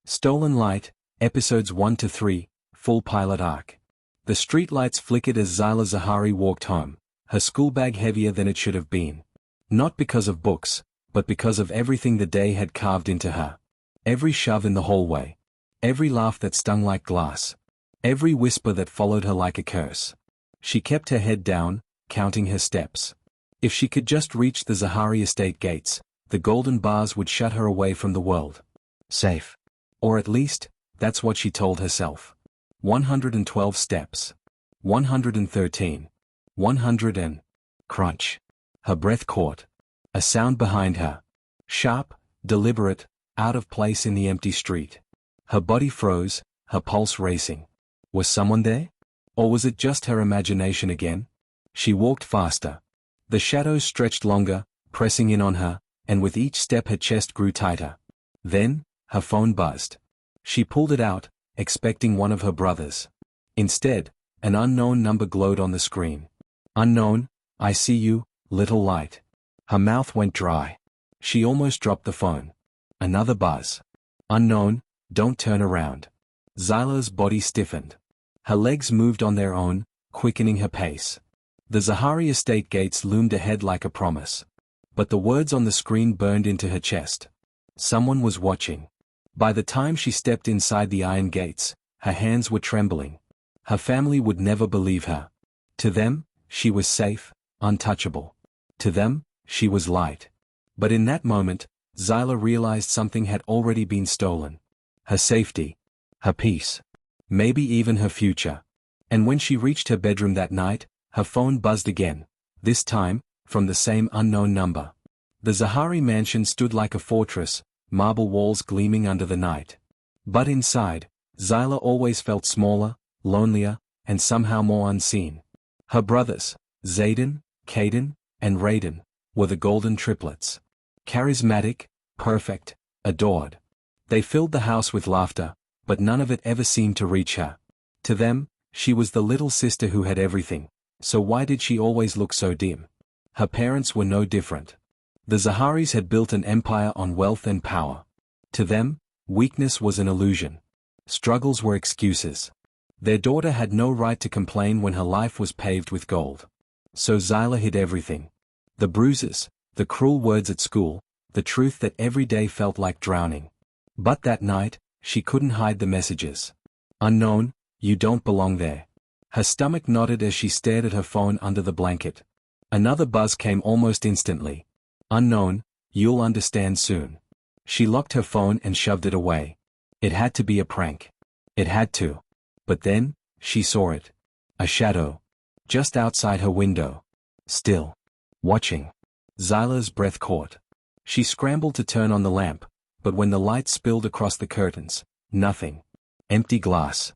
Stolen Light, Episodes 1-3, Full Pilot Arc. The streetlights flickered as Zylah Zahari walked home, her school bag heavier than it should have been. Not because of books, but because of everything the day had carved into her. Every shove in the hallway. Every laugh that stung like glass. Every whisper that followed her like a curse. She kept her head down, counting her steps. If she could just reach the Zahari estate gates, the golden bars would shut her away from the world. Safe. Or at least, that's what she told herself. 112 steps. 113. 100 and... Crunch. Her breath caught. A sound behind her. Sharp, deliberate, out of place in the empty street. Her body froze, her pulse racing. Was someone there? Or was it just her imagination again? She walked faster. The shadows stretched longer, pressing in on her, and with each step her chest grew tighter. Then, her phone buzzed. She pulled it out, expecting one of her brothers. Instead, an unknown number glowed on the screen. Unknown, I see you, little light. Her mouth went dry. She almost dropped the phone. Another buzz. Unknown, don't turn around. Zylah's body stiffened. Her legs moved on their own, quickening her pace. The Zahari estate gates loomed ahead like a promise. But the words on the screen burned into her chest. Someone was watching. By the time she stepped inside the iron gates, her hands were trembling. Her family would never believe her. To them, she was safe, untouchable. To them, she was light. But in that moment, Zylah realized something had already been stolen. Her safety. Her peace. Maybe even her future. And when she reached her bedroom that night, her phone buzzed again. This time, from the same unknown number. The Zahari mansion stood like a fortress, marble walls gleaming under the night. But inside, Zylah always felt smaller, lonelier, and somehow more unseen. Her brothers, Zayden, Caden, and Raiden, were the golden triplets. Charismatic, perfect, adored. They filled the house with laughter, but none of it ever seemed to reach her. To them, she was the little sister who had everything, so why did she always look so dim? Her parents were no different. The Zaharis had built an empire on wealth and power. To them, weakness was an illusion. Struggles were excuses. Their daughter had no right to complain when her life was paved with gold. So Zylah hid everything. The bruises, the cruel words at school, the truth that every day felt like drowning. But that night, she couldn't hide the messages. Unknown, you don't belong there. Her stomach knotted as she stared at her phone under the blanket. Another buzz came almost instantly. Unknown, you'll understand soon. She locked her phone and shoved it away. It had to be a prank. It had to. But then, she saw it. A shadow. Just outside her window. Still. Watching. Zylah's breath caught. She scrambled to turn on the lamp, but when the light spilled across the curtains, nothing. Empty glass.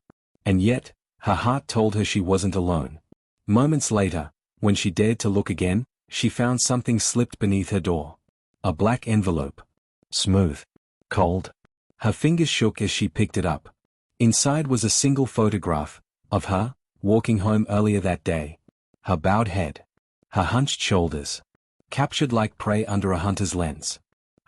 And yet, her heart told her she wasn't alone. Moments later, when she dared to look again, she found something slipped beneath her door. A black envelope. Smooth. Cold. Her fingers shook as she picked it up. Inside was a single photograph, of her, walking home earlier that day. Her bowed head. Her hunched shoulders. Captured like prey under a hunter's lens.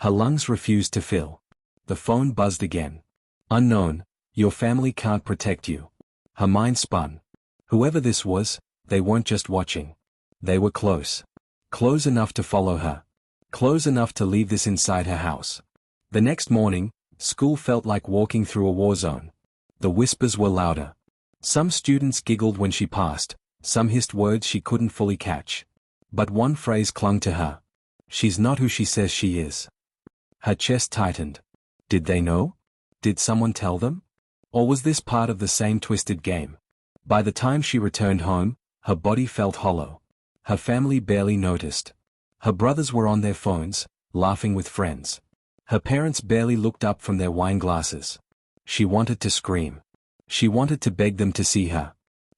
Her lungs refused to fill. The phone buzzed again. Unknown, your family can't protect you. Her mind spun. Whoever this was, they weren't just watching. They were close. Close enough to follow her. Close enough to leave this inside her house. The next morning, school felt like walking through a war zone. The whispers were louder. Some students giggled when she passed, some hissed words she couldn't fully catch. But one phrase clung to her. She's not who she says she is. Her chest tightened. Did they know? Did someone tell them? Or was this part of the same twisted game? By the time she returned home, her body felt hollow. Her family barely noticed. Her brothers were on their phones, laughing with friends. Her parents barely looked up from their wine glasses. She wanted to scream. She wanted to beg them to see her.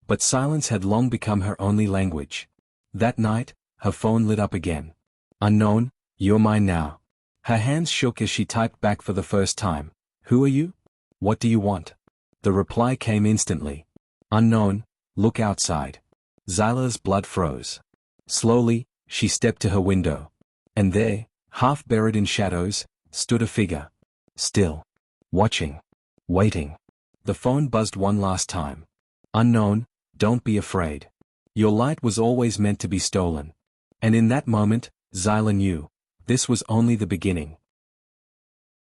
But silence had long become her only language. That night, her phone lit up again. Unknown, you're mine now. Her hands shook as she typed back for the first time. Who are you? What do you want? The reply came instantly. Unknown, look outside. Zylah's blood froze. Slowly, she stepped to her window. And there, half buried in shadows, stood a figure. Still. Watching. Waiting. The phone buzzed one last time. Unknown, don't be afraid. Your light was always meant to be stolen. And in that moment, Zylah knew. This was only the beginning.